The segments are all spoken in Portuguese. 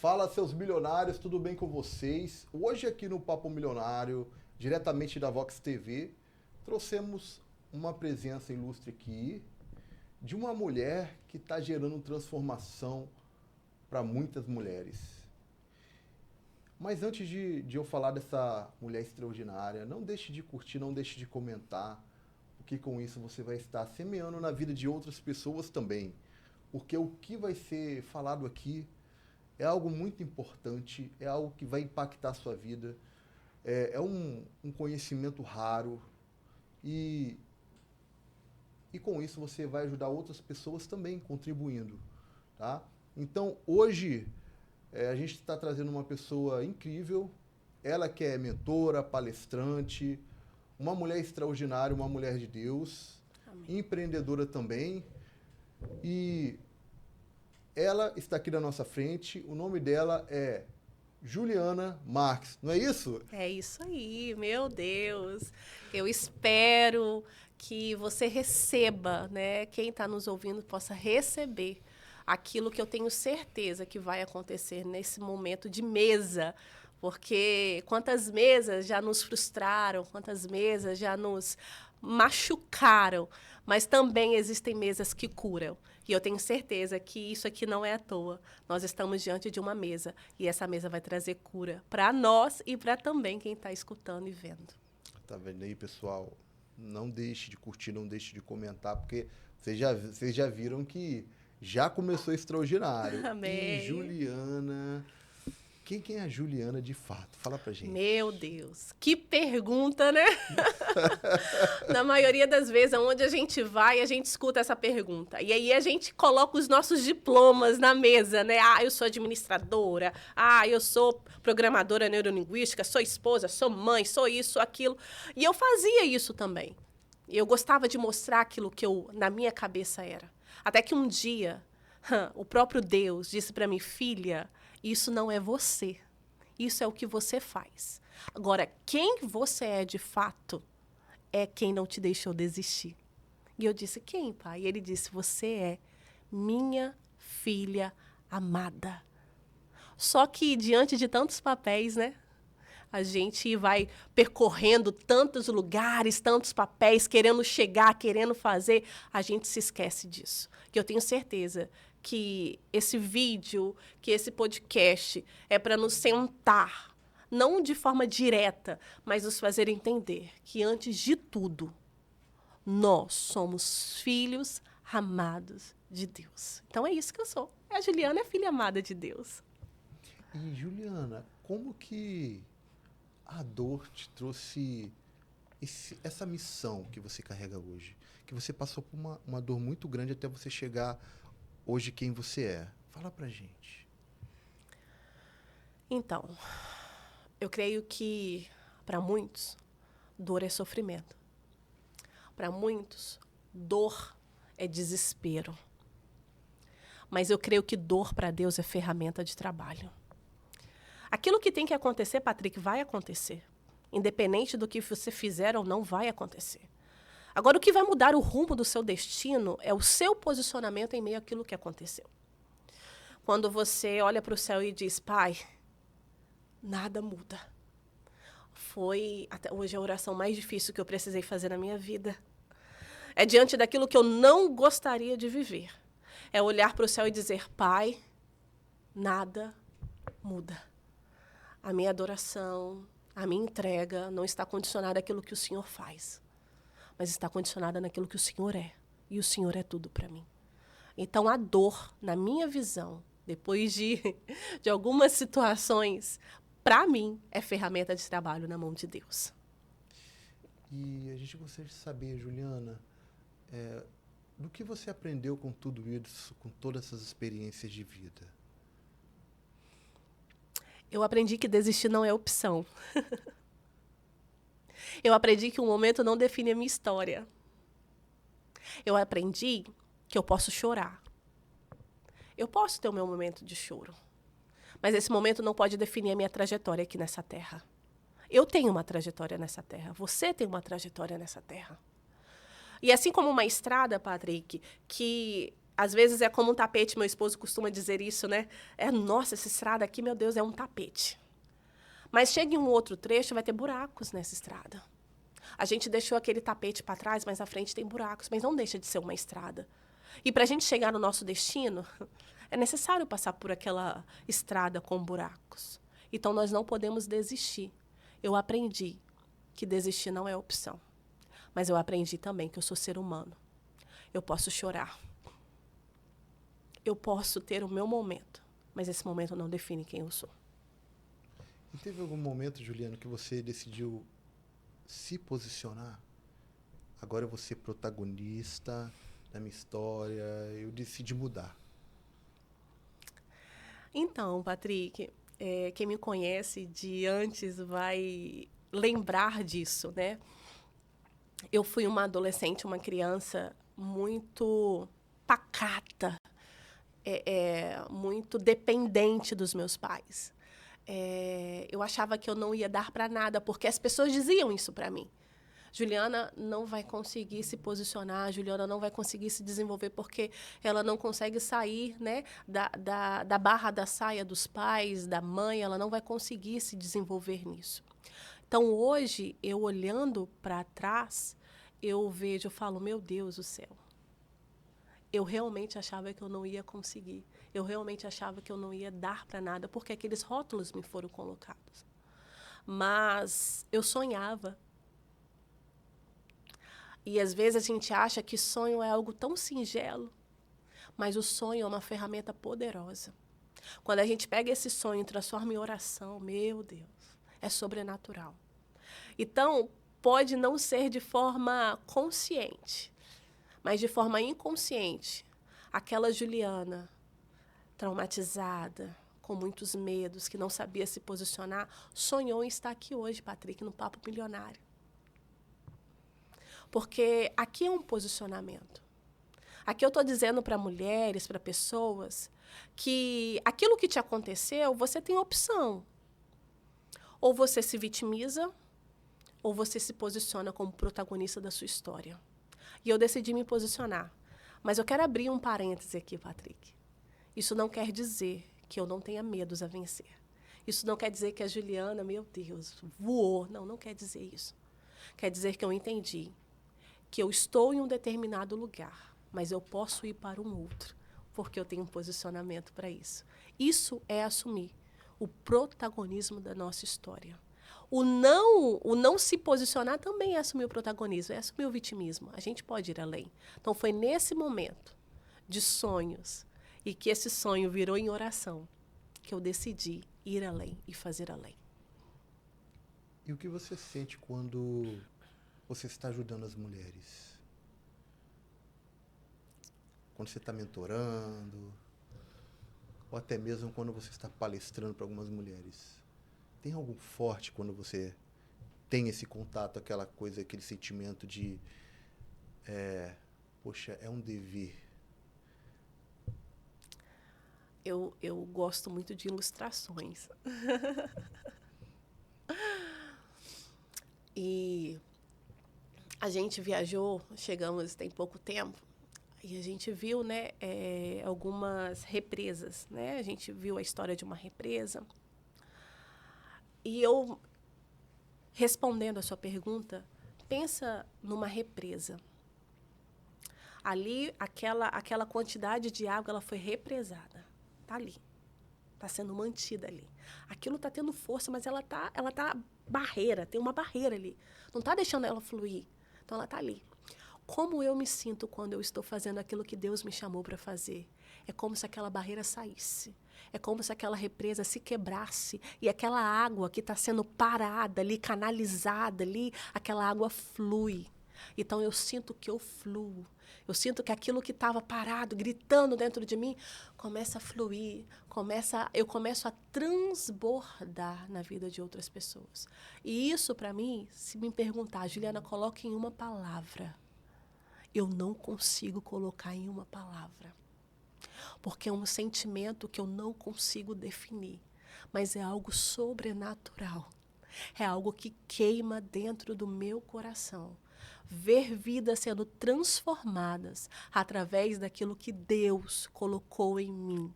Fala, seus milionários, tudo bem com vocês? Hoje aqui no Papo Milionário, diretamente da Vox TV, trouxemos uma presença ilustre aqui de uma mulher que está gerando transformação para muitas mulheres. Mas antes de eu falar dessa mulher extraordinária, não deixe de curtir, não deixe de comentar, porque com isso você vai estar semeando na vida de outras pessoas também. Porque o que vai ser falado aqui é algo muito importante, é algo que vai impactar a sua vida, é um conhecimento raro e com isso você vai ajudar outras pessoas também contribuindo, tá? Então, hoje, a gente está trazendo uma pessoa incrível, ela que é mentora, palestrante, uma mulher extraordinária, uma mulher de Deus, Amém. Empreendedora também, e ela está aqui na nossa frente, o nome dela é Juliana Marques, não é isso? É isso aí, meu Deus. Eu espero que você receba, né? Quem está nos ouvindo possa receber aquilo que eu tenho certeza que vai acontecer nesse momento de mesa. Porque quantas mesas já nos frustraram, quantas mesas já nos machucaram, mas também existem mesas que curam. E eu tenho certeza que isso aqui não é à toa. Nós estamos diante de uma mesa e essa mesa vai trazer cura para nós e para também quem está escutando e vendo. Tá vendo aí, pessoal? Não deixe de curtir, não deixe de comentar, porque vocês já viram que já começou extraordinário. Amém. E Juliana... Quem é a Juliana de fato? Fala pra gente. Meu Deus, que pergunta, né? Na maioria das vezes, aonde a gente vai, a gente escuta essa pergunta. E aí a gente coloca os nossos diplomas na mesa, né? Ah, eu sou administradora. Ah, eu sou programadora neurolinguística. Sou esposa, sou mãe, sou isso, sou aquilo. E eu fazia isso também. Eu gostava de mostrar aquilo que eu, na minha cabeça, era. Até que um dia, o próprio Deus disse para mim, filha... Isso não é você. Isso é o que você faz. Agora, quem você é de fato é quem não te deixou desistir. E eu disse, quem, pai? E ele disse, você é minha filha amada. Só que diante de tantos papéis, né? A gente vai percorrendo tantos lugares, tantos papéis, querendo chegar, querendo fazer, a gente se esquece disso. Que eu tenho certeza que esse vídeo, que esse podcast é para nos sentar, não de forma direta, mas nos fazer entender que, antes de tudo, nós somos filhos amados de Deus. Então, é isso que eu sou. A Juliana é filha amada de Deus. E, Juliana, como que a dor te trouxe essa missão que você carrega hoje? Que você passou por uma dor muito grande até você chegar hoje quem você é. Fala pra gente. Então, eu creio que, para muitos, dor é sofrimento. Para muitos, dor é desespero. Mas eu creio que dor para Deus é ferramenta de trabalho. Aquilo que tem que acontecer, Patrick, vai acontecer. Independente do que você fizer ou não, vai acontecer. Agora, o que vai mudar o rumo do seu destino é o seu posicionamento em meio àquilo que aconteceu. Quando você olha para o céu e diz, pai, nada muda. Foi até hoje a oração mais difícil que eu precisei fazer na minha vida. É diante daquilo que eu não gostaria de viver. É olhar para o céu e dizer, pai, nada muda. A minha adoração, a minha entrega não está condicionada àquilo que o Senhor faz, mas está condicionada naquilo que o Senhor é. E o Senhor é tudo para mim. Então, a dor, na minha visão, depois de algumas situações, para mim, é ferramenta de trabalho na mão de Deus. E a gente gostaria de saber, Juliana, do que você aprendeu com tudo isso, com todas essas experiências de vida? Eu aprendi que desistir não é opção. Eu aprendi que um momento não define a minha história. Eu aprendi que eu posso chorar. Eu posso ter o meu momento de choro. Mas esse momento não pode definir a minha trajetória aqui nessa terra. Eu tenho uma trajetória nessa terra. Você tem uma trajetória nessa terra. E assim como uma estrada, Patrick, que Às vezes é como um tapete, meu esposo costuma dizer isso, né? Nossa, essa estrada aqui, meu Deus, é um tapete. Mas chega em um outro trecho, vai ter buracos nessa estrada. A gente deixou aquele tapete para trás, mas à frente tem buracos, mas não deixa de ser uma estrada. E para a gente chegar no nosso destino, é necessário passar por aquela estrada com buracos. Então, nós não podemos desistir. Eu aprendi que desistir não é opção. Mas eu aprendi também que eu sou ser humano. Eu posso chorar. Eu posso ter o meu momento, mas esse momento não define quem eu sou. E teve algum momento, Juliana, que você decidiu se posicionar? Agora eu vou ser protagonista da minha história, eu decidi mudar. Então, Patrick, quem me conhece de antes vai lembrar disso, né? Eu fui uma adolescente, uma criança muito pacata, muito dependente dos meus pais. Eu achava que eu não ia dar para nada, porque as pessoas diziam isso para mim. Juliana não vai conseguir se posicionar, Juliana não vai conseguir se desenvolver porque ela não consegue sair, né, da barra da saia dos pais, da mãe, ela não vai conseguir se desenvolver nisso. Então, hoje, eu olhando para trás, eu vejo, eu falo, meu Deus do céu, eu realmente achava que eu não ia conseguir, eu realmente achava que eu não ia dar para nada, porque aqueles rótulos me foram colocados. Mas eu sonhava. E às vezes a gente acha que sonho é algo tão singelo, mas o sonho é uma ferramenta poderosa. Quando a gente pega esse sonho e transforma em oração, meu Deus, é sobrenatural. Então, pode não ser de forma consciente, mas de forma inconsciente. Aquela Juliana, traumatizada, com muitos medos, que não sabia se posicionar, sonhou em estar aqui hoje, Patrick, no Papo Milionário. Porque aqui é um posicionamento. Aqui eu estou dizendo para mulheres, para pessoas, que aquilo que te aconteceu, você tem opção. Ou você se vitimiza, ou você se posiciona como protagonista da sua história. E eu decidi me posicionar. Mas eu quero abrir um parêntese aqui, Patrick. Isso não quer dizer que eu não tenha medos a vencer. Isso não quer dizer que a Juliana, meu Deus, voou. Não, não quer dizer isso. Quer dizer que eu entendi que eu estou em um determinado lugar, mas eu posso ir para um outro, porque eu tenho um posicionamento para isso. Isso é assumir o protagonismo da nossa história. O não se posicionar também é assumir o protagonismo, é assumir o vitimismo. A gente pode ir além. Então, foi nesse momento de sonhos, e que esse sonho virou em oração, que eu decidi ir além e fazer além. E o que você sente quando você está ajudando as mulheres? Quando você está mentorando, ou até mesmo quando você está palestrando para algumas mulheres. Tem algo forte quando você tem esse contato, aquela coisa, aquele sentimento de, poxa, é um dever. Eu gosto muito de ilustrações. E a gente viajou, chegamos tem pouco tempo, e a gente viu, né, algumas represas, né? A gente viu a história de uma represa. E eu, respondendo a sua pergunta, pensa numa represa. Ali, aquela quantidade de água, ela foi represada. Está ali. Está sendo mantida ali. Aquilo está tendo força, mas ela tá barreira, tem uma barreira ali. Não está deixando ela fluir. Então, ela está ali. Como eu me sinto quando eu estou fazendo aquilo que Deus me chamou para fazer? É como se aquela barreira saísse. É como se aquela represa se quebrasse e aquela água que está sendo parada ali, canalizada ali, aquela água flui. Então, eu sinto que eu fluo. Eu sinto que aquilo que estava parado, gritando dentro de mim, começa a fluir, eu começo a transbordar na vida de outras pessoas. E isso, para mim, se me perguntar, Juliana, coloque em uma palavra. Eu não consigo colocar em uma palavra. Porque é um sentimento que eu não consigo definir. Mas é algo sobrenatural. É algo que queima dentro do meu coração. ver vidas sendo transformadas através daquilo que Deus colocou em mim.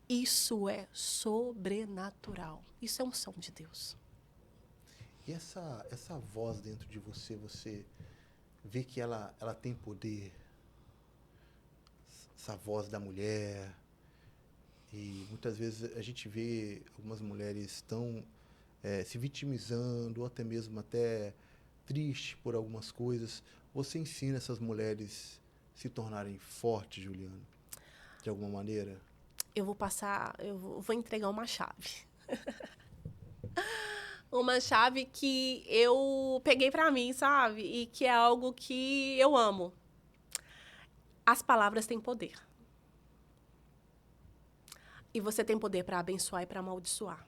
Isso é sobrenatural. Isso é unção de Deus. E essa voz dentro de você, você vê que ela tem poder, essa voz da mulher. E muitas vezes a gente vê algumas mulheres estão se vitimizando, ou até mesmo até triste por algumas coisas. Você ensina essas mulheres se tornarem fortes, Juliana, de alguma maneira? Eu vou entregar uma chave. Uma chave que eu peguei pra mim, sabe? E que é algo que eu amo. As palavras têm poder. E você tem poder para abençoar e para amaldiçoar.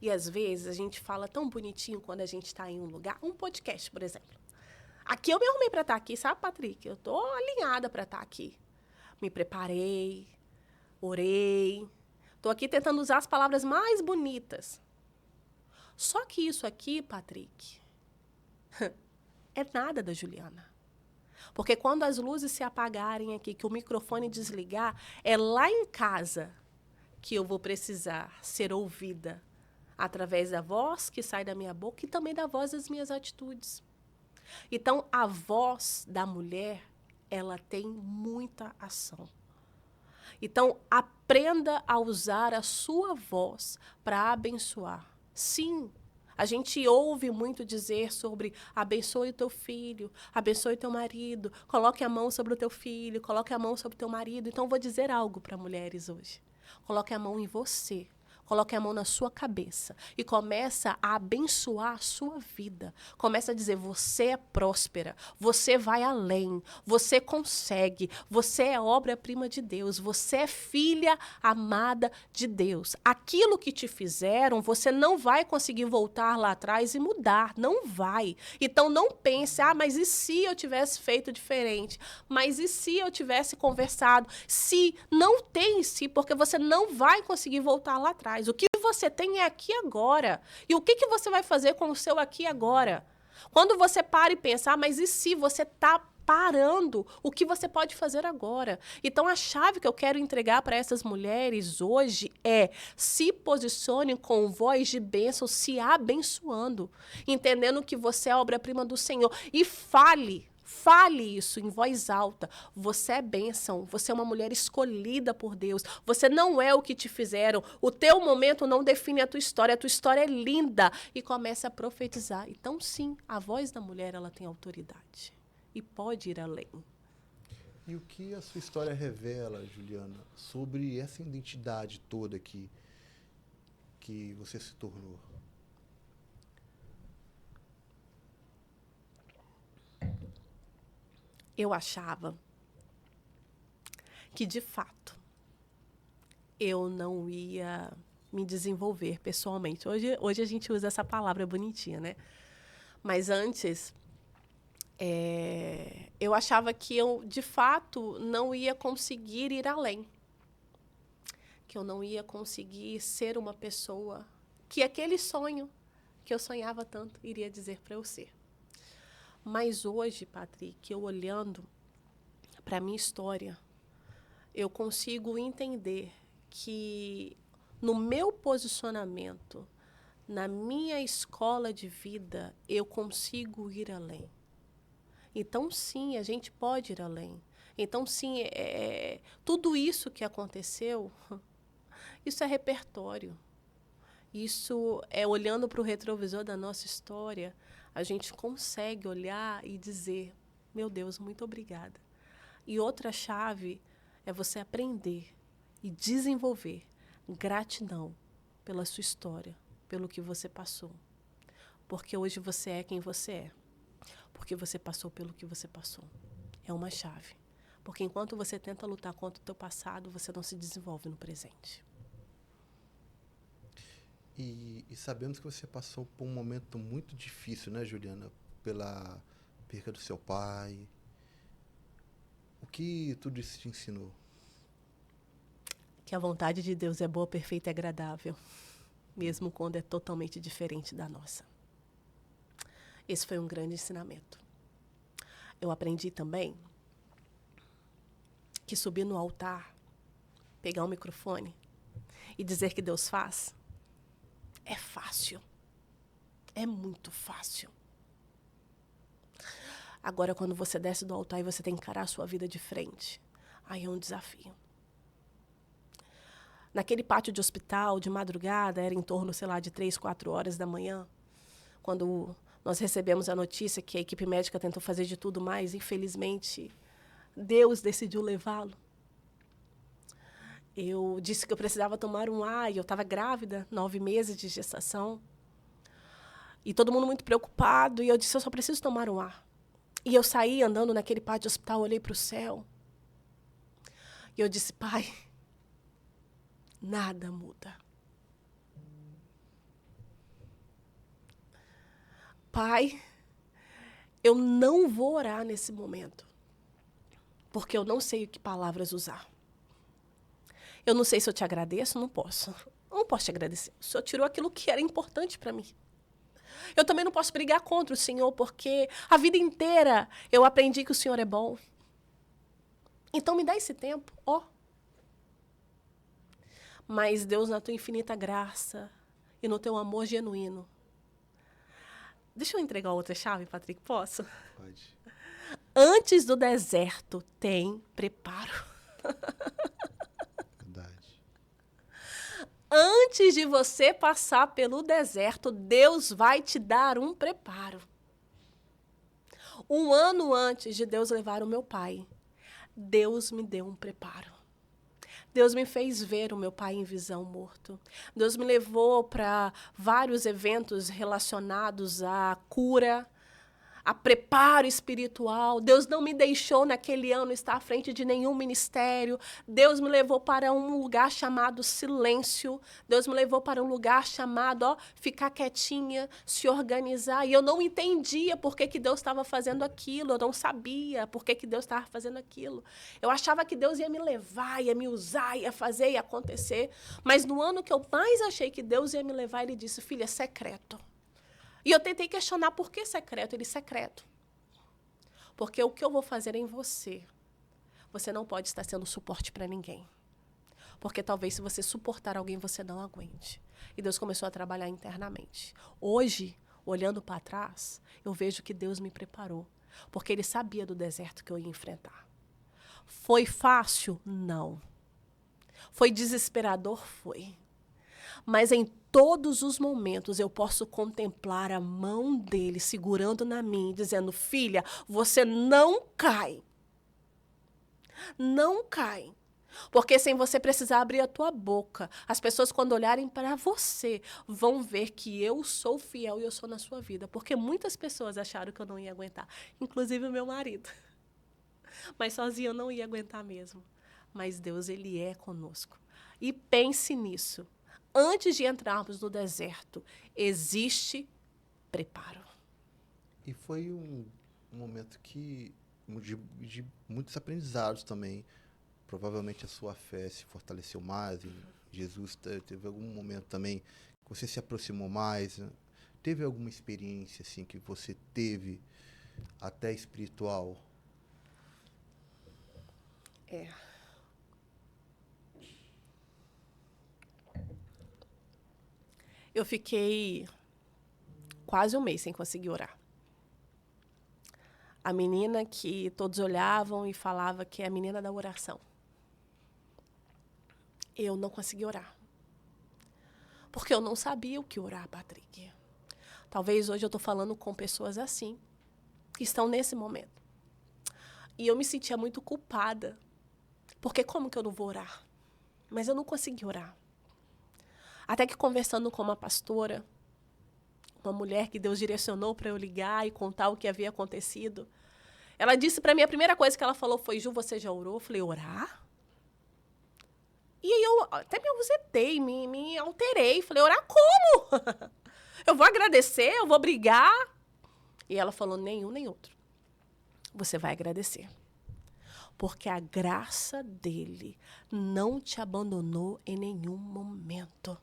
E às vezes a gente fala tão bonitinho quando a gente está em um lugar, um podcast, por exemplo. Aqui eu me arrumei para estar aqui, sabe, Patrick? Eu tô alinhada para estar aqui. Me preparei, orei. Tô aqui tentando usar as palavras mais bonitas. Só que isso aqui, Patrick, é nada da Juliana. Porque quando as luzes se apagarem aqui, que o microfone desligar, é lá em casa que eu vou precisar ser ouvida através da voz que sai da minha boca e também da voz das minhas atitudes. Então, a voz da mulher, ela tem muita ação. Então, aprenda a usar a sua voz para abençoar. Sim, a gente ouve muito dizer sobre abençoe o teu filho, abençoe o teu marido, coloque a mão sobre o teu filho, coloque a mão sobre o teu marido. Então, vou dizer algo para mulheres hoje. Coloque a mão em você. Coloque a mão na sua cabeça e começa a abençoar a sua vida. Começa a dizer, você é próspera, você vai além, você consegue, você é obra-prima de Deus, você é filha amada de Deus. Aquilo que te fizeram, você não vai conseguir voltar lá atrás e mudar, não vai. Então não pense, mas e se eu tivesse feito diferente? Mas e se eu tivesse conversado? Se não tem se, porque você não vai conseguir voltar lá atrás. O que você tem é aqui agora. E o que você vai fazer com o seu aqui agora? Quando você para e pensa, mas e se você está parando, o que você pode fazer agora? Então, a chave que eu quero entregar para essas mulheres hoje é se posicione com voz de bênção, se abençoando, entendendo que você é a obra-prima do Senhor. E fale isso em voz alta. Você é bênção. Você é uma mulher escolhida por Deus. Você não é o que te fizeram. O teu momento não define a tua história. A tua história é linda. E começa a profetizar. Então, sim, a voz da mulher, ela tem autoridade. E pode ir além. E o que a sua história revela, Juliana, sobre essa identidade toda que você se tornou? Eu achava que, de fato, eu não ia me desenvolver pessoalmente. Hoje a gente usa essa palavra bonitinha, né? Mas antes, eu achava que eu, de fato, não ia conseguir ir além. Que eu não ia conseguir ser uma pessoa que aquele sonho que eu sonhava tanto iria dizer para eu ser. Mas hoje, Patrick, eu olhando para a minha história, eu consigo entender que no meu posicionamento, na minha escola de vida, eu consigo ir além. Então, sim, a gente pode ir além. Então, sim, tudo isso que aconteceu, isso é repertório. Isso é olhando para o retrovisor da nossa história, a gente consegue olhar e dizer, meu Deus, muito obrigada. E outra chave é você aprender e desenvolver gratidão pela sua história, pelo que você passou. Porque hoje você é quem você é. Porque você passou pelo que você passou. É uma chave. Porque enquanto você tenta lutar contra o teu passado, você não se desenvolve no presente. E sabemos que você passou por um momento muito difícil, né, Juliana? Pela perda do seu pai. O que tudo isso te ensinou? Que a vontade de Deus é boa, perfeita e agradável, mesmo quando é totalmente diferente da nossa. Esse foi um grande ensinamento. Eu aprendi também que subir no altar, pegar um microfone e dizer que Deus faz, é fácil. É muito fácil. Agora, quando você desce do altar e você tem que encarar a sua vida de frente, aí é um desafio. Naquele pátio de hospital, de madrugada, era em torno, sei lá, de 3, 4 horas da manhã, quando nós recebemos a notícia que a equipe médica tentou fazer de tudo, mas, infelizmente, Deus decidiu levá-lo. Eu disse que eu precisava tomar um ar, e eu estava grávida, 9 meses de gestação. E todo mundo muito preocupado, e eu disse, eu só preciso tomar um ar. E eu saí andando naquele pátio de hospital, olhei para o céu. E eu disse, Pai, nada muda. Pai, eu não vou orar nesse momento, porque eu não sei que palavras usar. Eu não sei se eu te agradeço, não posso. Eu não posso te agradecer. O Senhor tirou aquilo que era importante para mim. Eu também não posso brigar contra o Senhor, porque a vida inteira eu aprendi que o Senhor é bom. Então me dá esse tempo, ó. Mas Deus, na tua infinita graça e no teu amor genuíno. Deixa eu entregar outra chave, Patrick, posso? Pode. Antes do deserto tem preparo. Verdade. Antes de você passar pelo deserto, Deus vai te dar um preparo. 1 ano antes de Deus levar o meu pai, Deus me deu um preparo. Deus me fez ver o meu pai em visão morto. Deus me levou para vários eventos relacionados à cura, a preparo espiritual. Deus não me deixou naquele ano estar à frente de nenhum ministério. Deus me levou para um lugar chamado silêncio. Deus me levou para um lugar chamado, ficar quietinha, se organizar. E eu não entendia por que Deus estava fazendo aquilo. Eu não sabia por que Deus estava fazendo aquilo. Eu achava que Deus ia me levar, ia me usar, ia fazer, ia acontecer. Mas no ano que eu mais achei que Deus ia me levar, Ele disse, filha, é secreto. E eu tentei questionar por que secreto. Ele, secreto. Porque o que eu vou fazer em você, você não pode estar sendo suporte para ninguém. Porque talvez se você suportar alguém, você não aguente. E Deus começou a trabalhar internamente. Hoje, olhando para trás, eu vejo que Deus me preparou. Porque Ele sabia do deserto que eu ia enfrentar. Foi fácil? Não. Foi desesperador? Foi. Mas em todos os momentos eu posso contemplar a mão dele segurando na minha, dizendo, filha, você não cai. Não cai. Porque sem você precisar abrir a tua boca, as pessoas quando olharem para você, vão ver que eu sou fiel e eu sou na sua vida. Porque muitas pessoas acharam que eu não ia aguentar, inclusive o meu marido. Mas sozinha eu não ia aguentar mesmo. Mas Deus, Ele é conosco. E pense nisso. Antes de entrarmos no deserto, existe preparo. E foi um momento de muitos aprendizados também. Provavelmente a sua fé se fortaleceu mais. Em Jesus teve algum momento também que você se aproximou mais. Né? Teve alguma experiência assim que você teve até espiritual? Eu fiquei quase 1 mês sem conseguir orar. A menina que todos olhavam e falavam que é a menina da oração. Eu não consegui orar. Porque eu não sabia o que orar, Patrick. Talvez hoje eu estou falando com pessoas assim, que estão nesse momento. E eu me sentia muito culpada. Porque como que eu não vou orar? Mas eu não consegui orar. Até que conversando com uma pastora, uma mulher que Deus direcionou para eu ligar e contar o que havia acontecido, ela disse para mim, a primeira coisa que ela falou foi, Ju, você já orou? Eu falei, orar? E aí eu até me ausetei, me alterei. Falei, orar como? Eu vou agradecer? Eu vou brigar? E ela falou, nenhum nem outro. Você vai agradecer. Porque a graça dele não te abandonou em nenhum momento.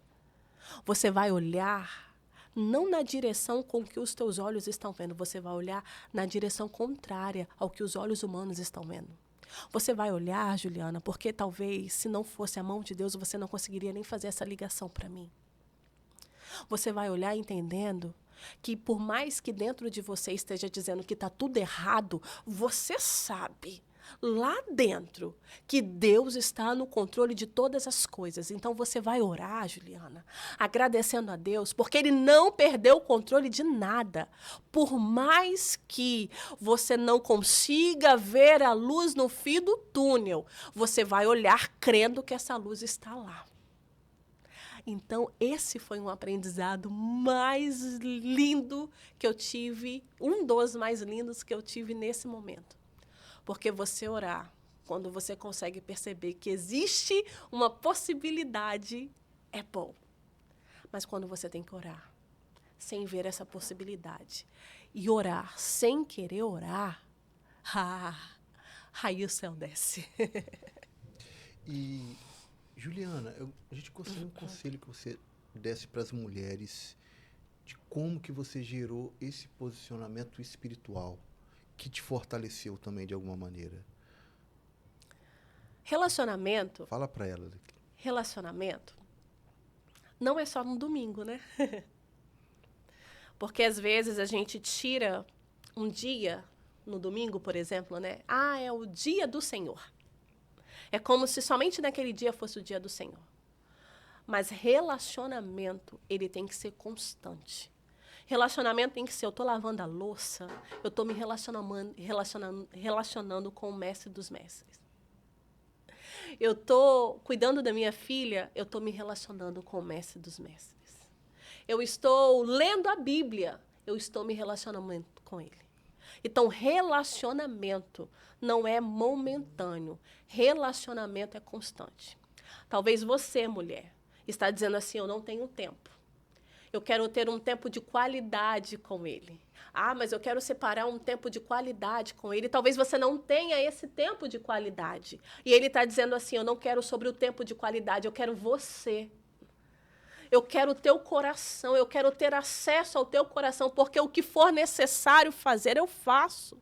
Você vai olhar não na direção com que os teus olhos estão vendo. Você vai olhar na direção contrária ao que os olhos humanos estão vendo. Você vai olhar, Juliana, porque talvez, se não fosse a mão de Deus, você não conseguiria nem fazer essa ligação para mim. Você vai olhar entendendo que por mais que dentro de você esteja dizendo que está tudo errado, você sabe lá dentro que Deus está no controle de todas as coisas. Então você vai orar, Juliana, agradecendo a Deus, porque Ele não perdeu o controle de nada. Por mais que você não consiga ver a luz no fim do túnel, você vai olhar crendo que essa luz está lá. Então, esse foi um aprendizado mais lindo que eu tive, um dos mais lindos que eu tive nesse momento. Porque você orar, quando você consegue perceber que existe uma possibilidade, é bom. Mas quando você tem que orar, sem ver essa possibilidade, e orar sem querer orar, aí o céu desce. E, Juliana, a gente gostaria de um conselho que você desse para as mulheres de como que você gerou esse posicionamento espiritual que te fortaleceu também de alguma maneira. Relacionamento. Fala para ela. Relacionamento não é só no domingo, né? Porque às vezes a gente tira um dia, no domingo, por exemplo, né? É o dia do Senhor. É como se somente naquele dia fosse o dia do Senhor. Mas relacionamento, ele tem que ser constante. Relacionamento tem que ser, eu estou lavando a louça, eu estou me relacionando com o mestre dos mestres. Eu estou cuidando da minha filha, eu estou me relacionando com o mestre dos mestres. Eu estou lendo a Bíblia, eu estou me relacionando com ele. Então, relacionamento não é momentâneo, relacionamento é constante. Talvez você, mulher, está dizendo assim, eu não tenho tempo. Eu quero ter um tempo de qualidade com ele. Mas eu quero separar um tempo de qualidade com ele. Talvez você não tenha esse tempo de qualidade. E ele está dizendo assim, eu não quero sobre o tempo de qualidade, eu quero você. Eu quero o teu coração, eu quero ter acesso ao teu coração, porque o que for necessário fazer, eu faço.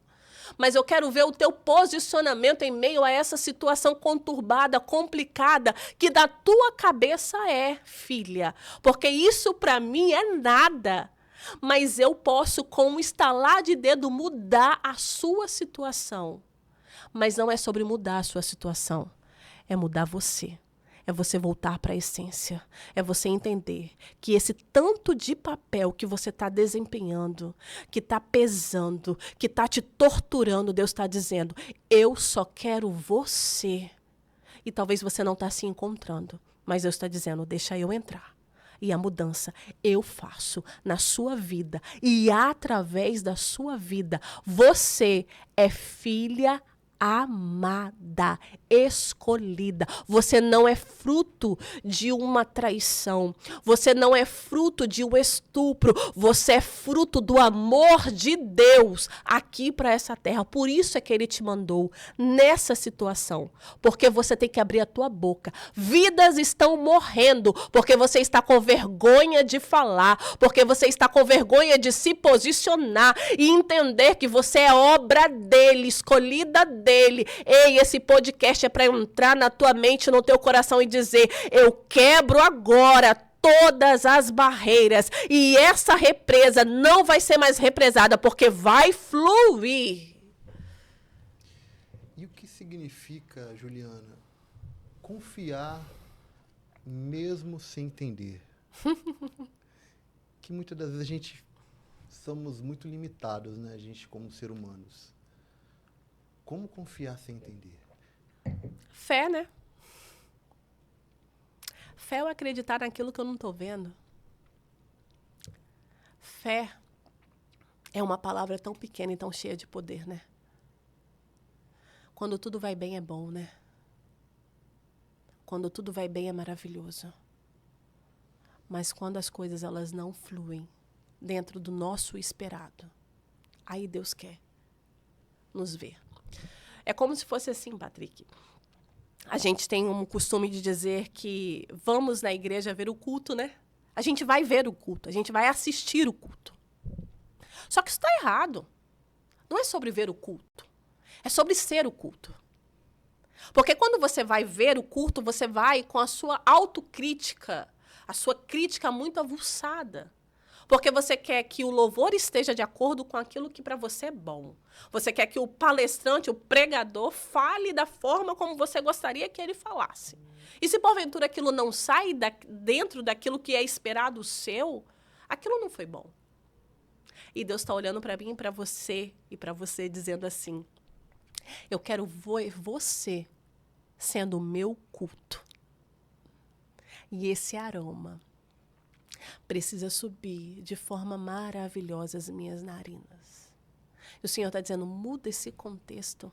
Mas eu quero ver o teu posicionamento em meio a essa situação conturbada, complicada, que da tua cabeça é, filha. Porque isso para mim é nada. Mas eu posso, com um estalar de dedo, mudar a sua situação. Mas não é sobre mudar a sua situação, é mudar você. É você voltar para a essência. É você entender que esse tanto de papel que você está desempenhando, que está pesando, que está te torturando, Deus está dizendo, eu só quero você. E talvez você não está se encontrando, mas Deus está dizendo, deixa eu entrar. E a mudança eu faço na sua vida. E através da sua vida, você é filha amada, escolhida. Você não é fruto de uma traição. Você não é fruto de um estupro. Você é fruto do amor de Deus aqui para essa terra. Por isso é que Ele te mandou nessa situação. Porque você tem que abrir a tua boca. Vidas estão morrendo porque você está com vergonha de falar. Porque você está com vergonha de se posicionar e entender que você é obra dele, escolhida dele. Ei, esse podcast é para entrar na tua mente, no teu coração e dizer, eu quebro agora todas as barreiras e essa represa não vai ser mais represada porque vai fluir. E o que significa, Juliana, confiar mesmo sem entender? Que muitas das vezes a gente somos muito limitados, né? A gente como ser humanos. Como confiar sem entender? Fé, né? Fé é eu acreditar naquilo que eu não estou vendo. Fé é uma palavra tão pequena e tão cheia de poder, né? Quando tudo vai bem é bom, né? Quando tudo vai bem é maravilhoso. Mas quando as coisas elas não fluem dentro do nosso esperado, aí Deus quer nos ver. É como se fosse assim, Patrick. A gente tem um costume de dizer que vamos na igreja ver o culto, né? A gente vai ver o culto, a gente vai assistir o culto. Só que isso está errado. Não é sobre ver o culto, é sobre ser o culto. Porque quando você vai ver o culto, você vai com a sua autocrítica, a sua crítica muito aguçada. Porque você quer que o louvor esteja de acordo com aquilo que para você é bom. Você quer que o palestrante, o pregador, fale da forma como você gostaria que ele falasse. E se porventura aquilo não sai dentro daquilo que é esperado seu, aquilo não foi bom. E Deus está olhando para mim e para você dizendo assim, eu quero ver você sendo o meu culto. E esse aroma precisa subir de forma maravilhosa as minhas narinas. E o Senhor está dizendo, muda esse contexto.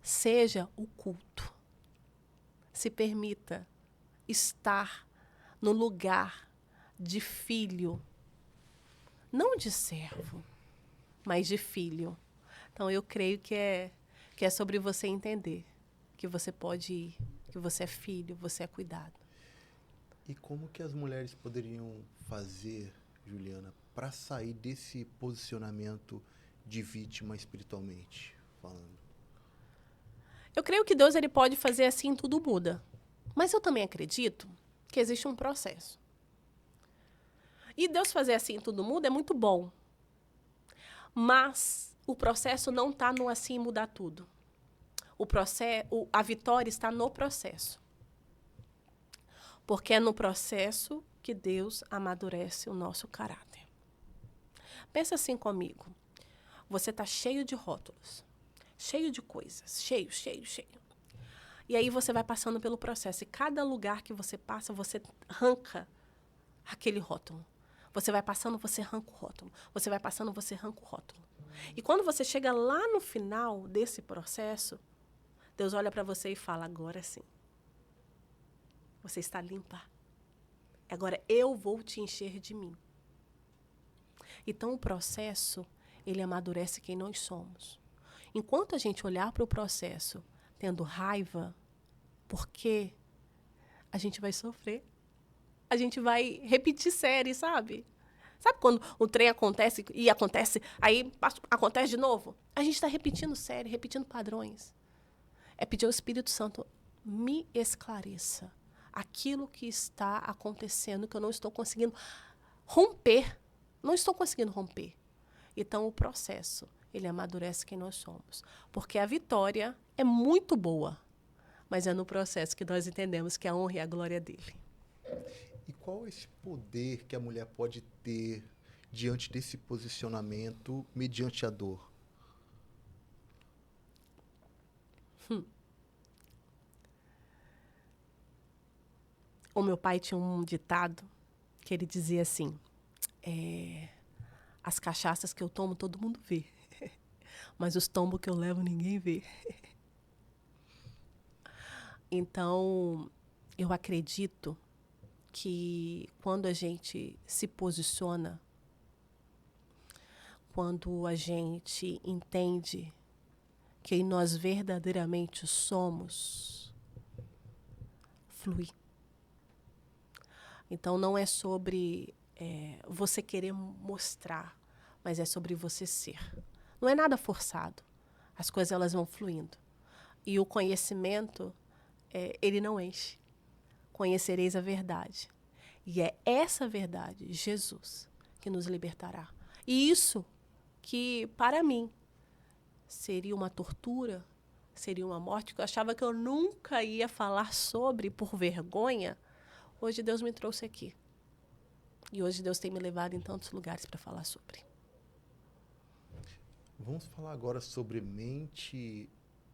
Seja o culto. Se permita estar no lugar de filho. Não de servo, mas de filho. Então, eu creio que é sobre você entender que você pode ir, que você é filho, você é cuidado. E como que as mulheres poderiam fazer, Juliana, para sair desse posicionamento de vítima espiritualmente falando? Eu creio que Deus ele pode fazer assim, tudo muda. Mas eu também acredito que existe um processo. E Deus fazer assim, tudo muda é muito bom. Mas o processo não está no assim mudar tudo. A vitória está no processo. Porque é no processo que Deus amadurece o nosso caráter. Pensa assim comigo. Você está cheio de rótulos, cheio de coisas, cheio. E aí você vai passando pelo processo. E cada lugar que você passa, você arranca aquele rótulo. Você vai passando, você arranca o rótulo. Você vai passando, você arranca o rótulo. E quando você chega lá no final desse processo, Deus olha para você e fala, agora sim. Você está limpa. Agora eu vou te encher de mim. Então o processo, ele amadurece quem nós somos. Enquanto a gente olhar para o processo tendo raiva, porque a gente vai sofrer. A gente vai repetir série, sabe? Sabe quando o trem acontece e acontece, aí acontece de novo? A gente está repetindo série, repetindo padrões. É pedir ao Espírito Santo, me esclareça aquilo que está acontecendo, que eu não estou conseguindo romper. Não estou conseguindo romper. Então, o processo, ele amadurece quem nós somos. Porque a vitória é muito boa, mas é no processo que nós entendemos que a honra e a glória é dele. E qual é esse poder que a mulher pode ter diante desse posicionamento mediante a dor? O meu pai tinha um ditado que ele dizia assim, as cachaças que eu tomo, todo mundo vê. Mas os tombos que eu levo, ninguém vê. Então, eu acredito que quando a gente se posiciona, quando a gente entende quem nós verdadeiramente somos, flui. Então, não é sobre você querer mostrar, mas é sobre você ser. Não é nada forçado. As coisas elas vão fluindo. E o conhecimento, ele não enche. Conhecereis a verdade. E é essa verdade, Jesus, que nos libertará. E isso que, para mim, seria uma tortura, seria uma morte, que eu achava que eu nunca ia falar sobre por vergonha, hoje Deus me trouxe aqui. E hoje Deus tem me levado em tantos lugares para falar sobre. Vamos falar agora sobre mente,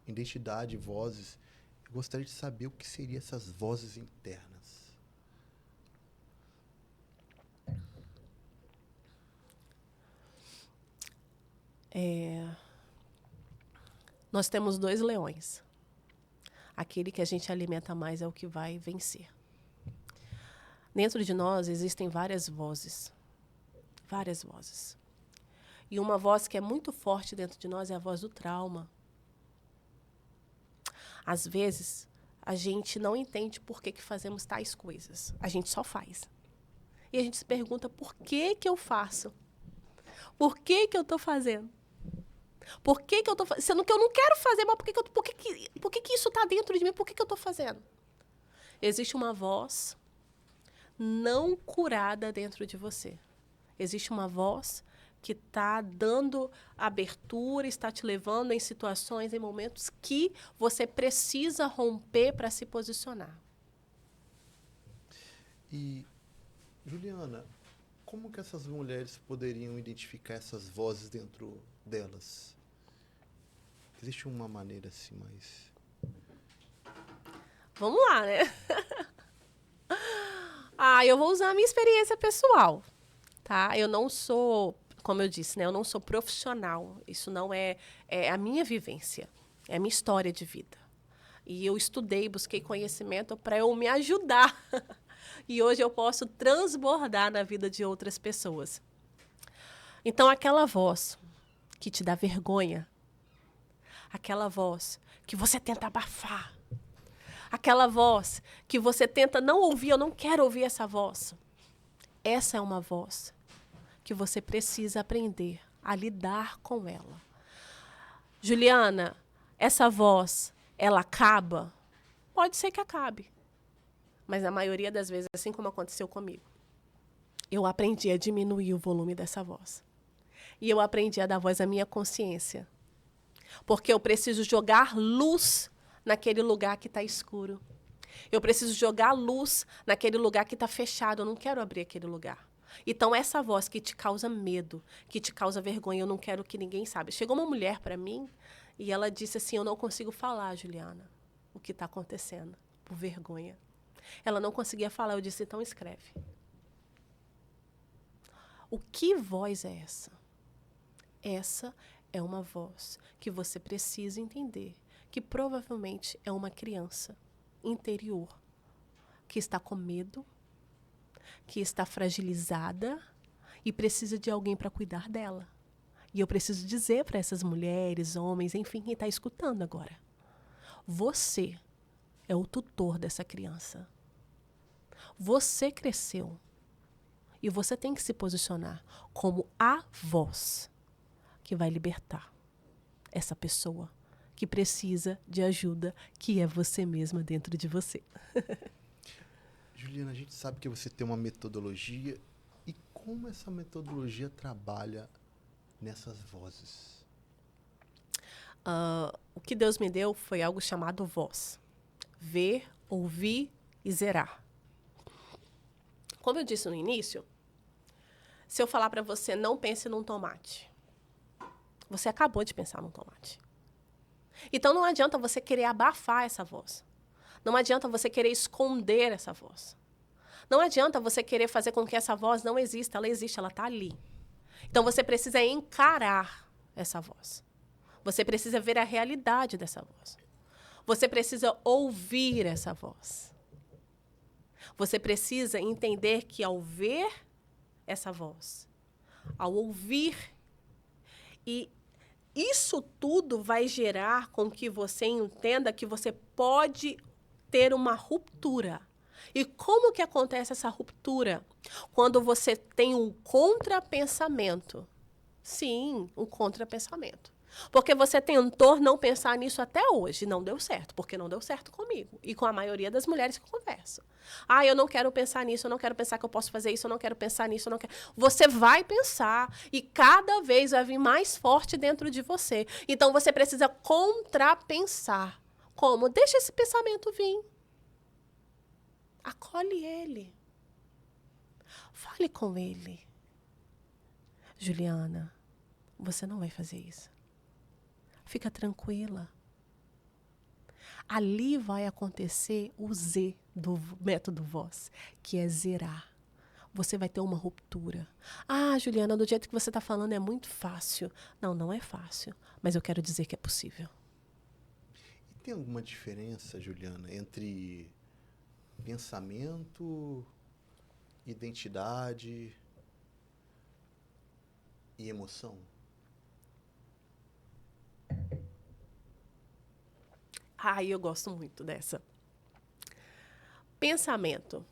identidade, vozes. Eu gostaria de saber o que seriam essas vozes internas. Nós temos 2 leões. Aquele que a gente alimenta mais é o que vai vencer. Dentro de nós existem várias vozes. Várias vozes. E uma voz que é muito forte dentro de nós é a voz do trauma. Às vezes, a gente não entende por que fazemos tais coisas. A gente só faz. E a gente se pergunta, por que que eu faço? Por que que eu estou fazendo? Por que que eu estou fazendo? Sendo que eu não quero fazer, mas por que que isso está dentro de mim? Por que que eu estou fazendo? Existe uma voz não curada dentro de você. Existe uma voz que está dando abertura, está te levando em situações, em momentos que você precisa romper para se posicionar. E, Juliana, como que essas mulheres poderiam identificar essas vozes dentro delas? Existe uma maneira assim mais... Vamos lá, né? Eu vou usar a minha experiência pessoal, tá? Eu não sou, como eu disse, né? Eu não sou profissional. Isso não é a minha vivência, é a minha história de vida. E eu estudei, busquei conhecimento para eu me ajudar. E hoje eu posso transbordar na vida de outras pessoas. Então, aquela voz que te dá vergonha, aquela voz que você tenta abafar, aquela voz que você tenta não ouvir, eu não quero ouvir essa voz. Essa é uma voz que você precisa aprender a lidar com ela. Juliana, essa voz, ela acaba? Pode ser que acabe. Mas na maioria das vezes, assim como aconteceu comigo, eu aprendi a diminuir o volume dessa voz. E eu aprendi a dar voz à minha consciência. Porque eu preciso jogar luz naquele lugar que está escuro. Eu preciso jogar luz naquele lugar que está fechado. Eu não quero abrir aquele lugar. Então, essa voz que te causa medo, que te causa vergonha, eu não quero que ninguém saiba. Chegou uma mulher para mim e ela disse assim, eu não consigo falar, Juliana, o que está acontecendo, por vergonha. Ela não conseguia falar, eu disse, então escreve. O que voz é essa? Essa é uma voz que você precisa entender, que provavelmente é uma criança interior, que está com medo, que está fragilizada e precisa de alguém para cuidar dela. E eu preciso dizer para essas mulheres, homens, enfim, quem está escutando agora. Você é o tutor dessa criança. Você cresceu. E você tem que se posicionar como a voz que vai libertar essa pessoa que precisa de ajuda, que é você mesma dentro de você. Juliana, a gente sabe que você tem uma metodologia. E como essa metodologia trabalha nessas vozes? O que Deus me deu foi algo chamado voz. Ver, ouvir e zerar. Como eu disse no início, se eu falar para você, não pense num tomate, você acabou de pensar num tomate. Então, não adianta você querer abafar essa voz. Não adianta você querer esconder essa voz. Não adianta você querer fazer com que essa voz não exista. Ela existe, ela está ali. Então, você precisa encarar essa voz. Você precisa ver a realidade dessa voz. Você precisa ouvir essa voz. Você precisa entender que ao ver essa voz, ao ouvir, e isso tudo vai gerar com que você entenda que você pode ter uma ruptura. E como que acontece essa ruptura? Quando você tem um contrapensamento. Sim, um contrapensamento. Porque você tentou não pensar nisso até hoje, não deu certo, porque não deu certo comigo e com a maioria das mulheres que eu converso. Eu não quero pensar nisso, eu não quero pensar que eu posso fazer isso, eu não quero pensar nisso, eu não quero... Você vai pensar e cada vez vai vir mais forte dentro de você. Então, você precisa contrapensar. Como? Deixa esse pensamento vir. Acolhe ele. Fale com ele. Juliana, você não vai fazer isso. Fica tranquila. Ali vai acontecer o Z do método voz, que é zerar. Você vai ter uma ruptura. Juliana, do jeito que você está falando é muito fácil. Não, não é fácil, mas eu quero dizer que é possível. E tem alguma diferença, Juliana, entre pensamento, identidade e emoção? Eu gosto muito dessa. Pensamento.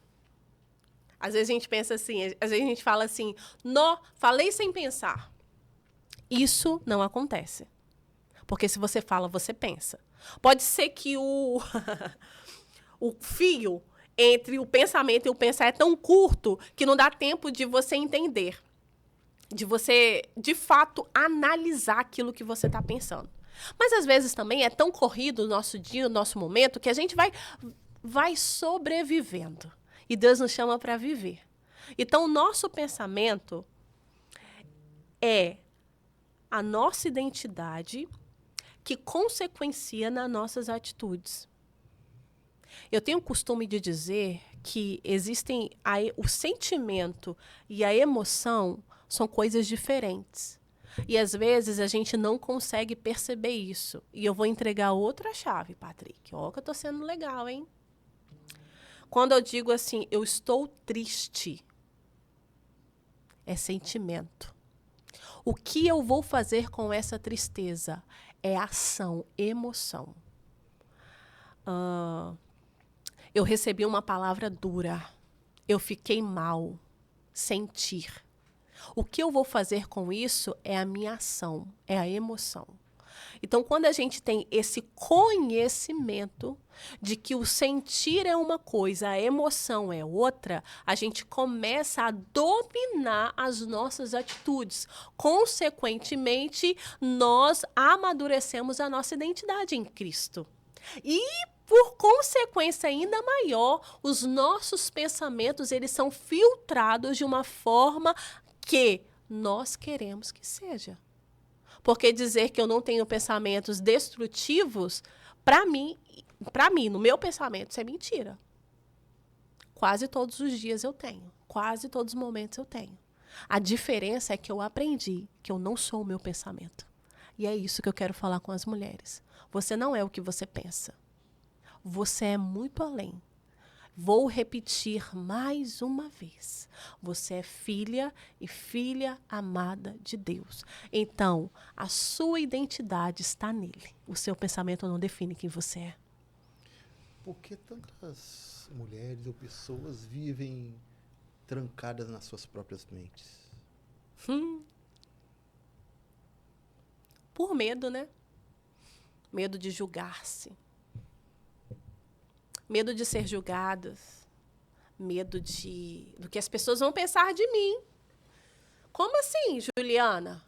Às vezes a gente pensa assim, às vezes a gente fala assim, falei sem pensar. Isso não acontece. Porque se você fala, você pensa. Pode ser que o fio entre o pensamento e o pensar é tão curto que não dá tempo de você entender. De você, de fato, analisar aquilo que você está pensando. Mas, às vezes, também é tão corrido o nosso dia, o nosso momento, que a gente vai sobrevivendo. E Deus nos chama para viver. Então, o nosso pensamento é a nossa identidade que consequencia nas nossas atitudes. Eu tenho o costume de dizer que existem o sentimento e a emoção são coisas diferentes. E às vezes a gente não consegue perceber isso. E eu vou entregar outra chave, Patrick. Ó, que eu tô sendo legal, hein? Quando eu digo assim, eu estou triste, é sentimento. O que eu vou fazer com essa tristeza é ação, emoção. Eu recebi uma palavra dura. Eu fiquei mal. Sentir. O que eu vou fazer com isso é a minha ação, é a emoção. Então, quando a gente tem esse conhecimento de que o sentir é uma coisa, a emoção é outra, a gente começa a dominar as nossas atitudes. Consequentemente, nós amadurecemos a nossa identidade em Cristo. E por consequência ainda maior, os nossos pensamentos, eles são filtrados de uma forma que nós queremos que seja. Porque dizer que eu não tenho pensamentos destrutivos, para mim, no meu pensamento, isso é mentira. Quase todos os dias eu tenho. Quase todos os momentos eu tenho. A diferença é que eu aprendi que eu não sou o meu pensamento. E é isso que eu quero falar com as mulheres. Você não é o que você pensa. Você é muito além. Vou repetir mais uma vez. Você é filha e filha amada de Deus. Então, a sua identidade está nele. O seu pensamento não define quem você é. Por que tantas mulheres ou pessoas vivem trancadas nas suas próprias mentes? Por medo, né? Medo de julgar-se. Medo de ser julgadas. Medo do que as pessoas vão pensar de mim. Como assim, Juliana?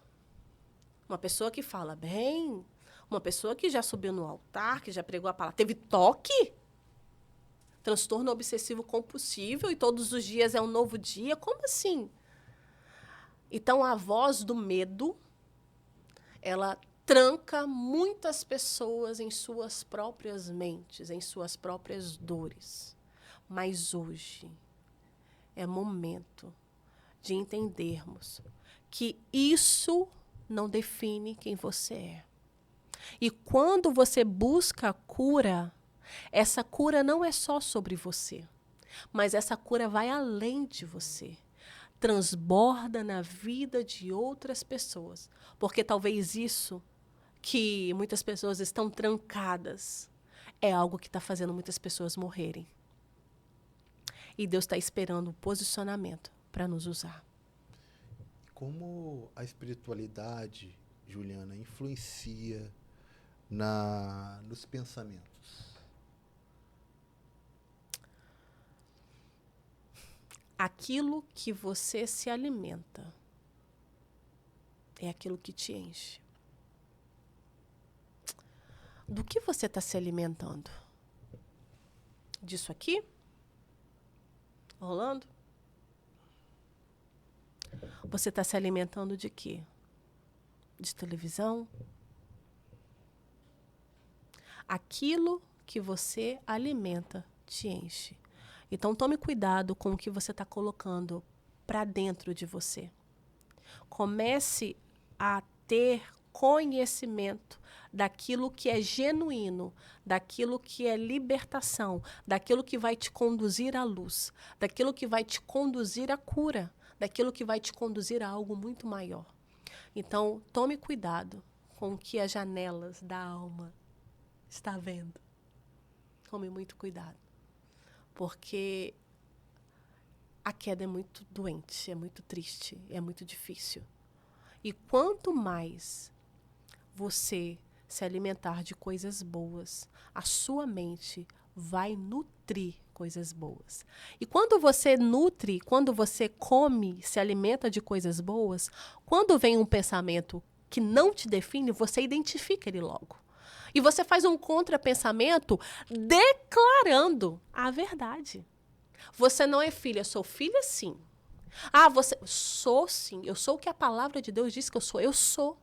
Uma pessoa que fala bem, uma pessoa que já subiu no altar, que já pregou a palavra, teve toque? Transtorno obsessivo compulsivo e todos os dias é um novo dia? Como assim? Então, a voz do medo, ela tranca muitas pessoas em suas próprias mentes, em suas próprias dores. Mas hoje é momento de entendermos que isso não define quem você é. E quando você busca a cura, essa cura não é só sobre você, mas essa cura vai além de você. Transborda na vida de outras pessoas. Porque talvez isso que muitas pessoas estão trancadas é algo que está fazendo muitas pessoas morrerem. E Deus está esperando o posicionamento para nos usar. Como a espiritualidade, Juliana, influencia nos pensamentos? Aquilo que você se alimenta é aquilo que te enche. Do que você está se alimentando? Disso aqui? Rolando? Você está se alimentando de quê? De televisão? Aquilo que você alimenta te enche. Então, tome cuidado com o que você está colocando para dentro de você. Comece a ter conhecimento daquilo que é genuíno, daquilo que é libertação, daquilo que vai te conduzir à luz, daquilo que vai te conduzir à cura, daquilo que vai te conduzir a algo muito maior. Então, tome cuidado com o que as janelas da alma está vendo. Tome muito cuidado. Porque a queda é muito doente, é muito triste, é muito difícil. E quanto mais você se alimentar de coisas boas, a sua mente vai nutrir coisas boas. E quando você nutre, quando você come, se alimenta de coisas boas, quando vem um pensamento que não te define, você identifica ele logo. E você faz um contrapensamento declarando a verdade. Você não é filha, sou filha sim. Ah, você... Sou sim, eu sou o que a palavra de Deus diz que eu sou. Eu sou.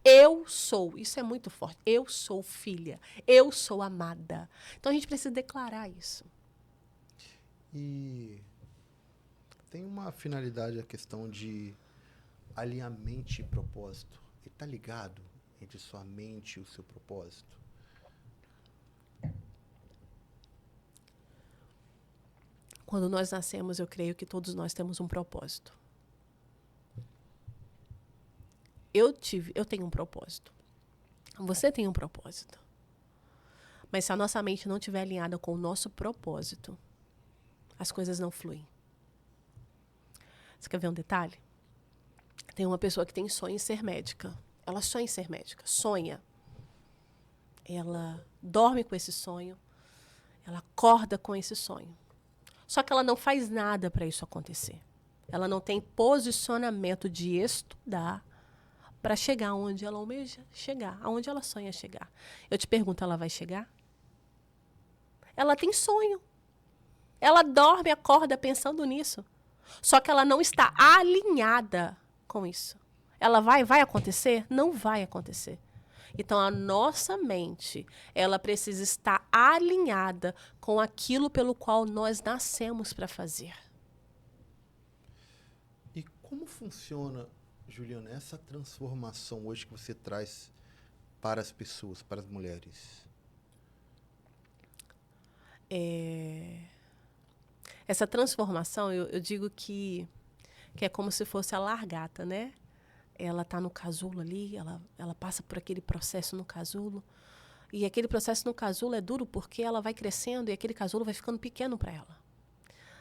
Eu sou. Isso é muito forte. Eu sou filha. Eu sou amada. Então a gente precisa declarar isso. E tem uma finalidade a questão de alinhamento e propósito. Ele está ligado entre sua mente e o seu propósito? Quando nós nascemos, eu creio que todos nós temos um propósito. Eu tenho um propósito. Você tem um propósito. Mas se a nossa mente não estiver alinhada com o nosso propósito, as coisas não fluem. Você quer ver um detalhe? Tem uma pessoa que tem sonho em ser médica. Ela sonha em ser médica. Sonha. Ela dorme com esse sonho. Ela acorda com esse sonho. Só que ela não faz nada para isso acontecer. Ela não tem posicionamento de estudar para chegar onde ela almeja chegar, aonde ela sonha chegar. Eu te pergunto, ela vai chegar? Ela tem sonho. Ela dorme, acorda pensando nisso. Só que ela não está alinhada com isso. Ela vai acontecer? Não vai acontecer. Então, a nossa mente, ela precisa estar alinhada com aquilo pelo qual nós nascemos para fazer. E como funciona, Juliana, essa transformação hoje que você traz para as pessoas, para as mulheres? Essa transformação, eu digo que é como se fosse a largata, né? Ela está no casulo ali, ela passa por aquele processo no casulo. E aquele processo no casulo é duro porque ela vai crescendo e aquele casulo vai ficando pequeno para ela.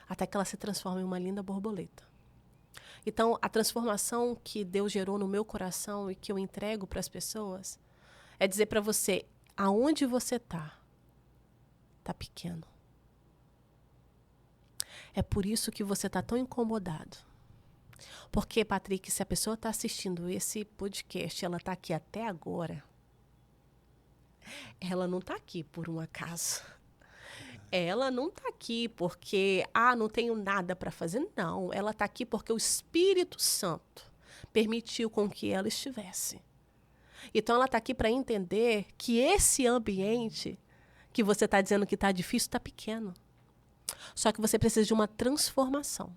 Até que ela se transforma em uma linda borboleta. Então, a transformação que Deus gerou no meu coração e que eu entrego para as pessoas é dizer para você, aonde você está pequeno. É por isso que você está tão incomodado. Porque, Patrick, se a pessoa está assistindo esse podcast, ela está aqui até agora, ela não está aqui por um acaso. Ela não está aqui porque, não tenho nada para fazer. Não, ela está aqui porque o Espírito Santo permitiu com que ela estivesse. Então, ela está aqui para entender que esse ambiente que você está dizendo que está difícil, está pequeno. Só que você precisa de uma transformação.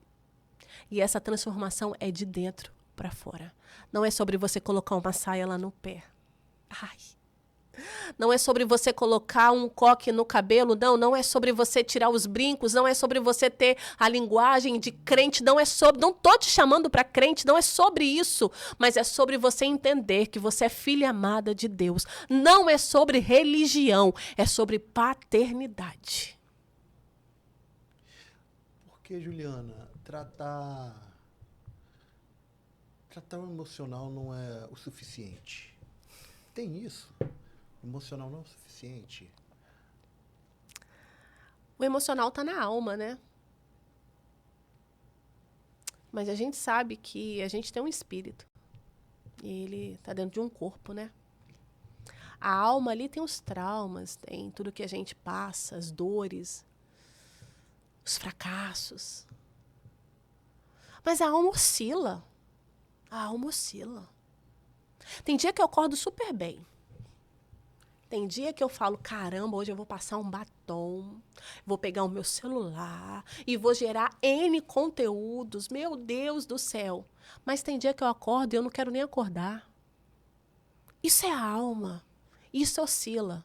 E essa transformação é de dentro para fora. Não é sobre você colocar uma saia lá no pé. Ai. Não é sobre você colocar um coque no cabelo. Não é sobre você tirar os brincos. Não é sobre você ter a linguagem de crente. Não estou te chamando para crente. Não é sobre isso. Mas é sobre você entender que você é filha amada de Deus. Não é sobre religião. É sobre paternidade. Porque, Juliana, tratar o emocional não é o suficiente. Tem isso? O emocional não é o suficiente. O emocional está na alma, né? Mas a gente sabe que a gente tem um espírito. E ele está dentro de um corpo, né? A alma ali tem os traumas, tem tudo que a gente passa, as dores, os fracassos. Mas a alma oscila. A alma oscila. Tem dia que eu acordo super bem. Tem dia que eu falo, caramba, hoje eu vou passar um batom, vou pegar o meu celular e vou gerar N conteúdos. Meu Deus do céu. Mas tem dia que eu acordo e eu não quero nem acordar. Isso é a alma. Isso oscila.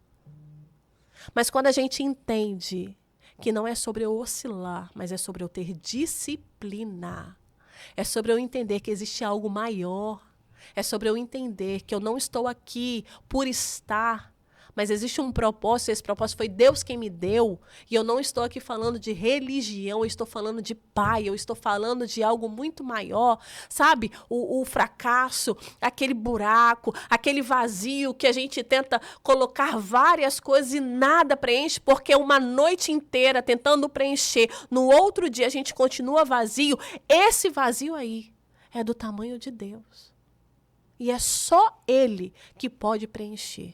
Mas quando a gente entende que não é sobre eu oscilar, mas é sobre eu ter disciplina. É sobre eu entender que existe algo maior. É sobre eu entender que eu não estou aqui por estar, mas existe um propósito, esse propósito foi Deus quem me deu, e eu não estou aqui falando de religião, eu estou falando de pai, eu estou falando de algo muito maior, sabe? O fracasso, aquele buraco, aquele vazio que a gente tenta colocar várias coisas e nada preenche, porque uma noite inteira tentando preencher, no outro dia a gente continua vazio, esse vazio aí é do tamanho de Deus. E é só Ele que pode preencher.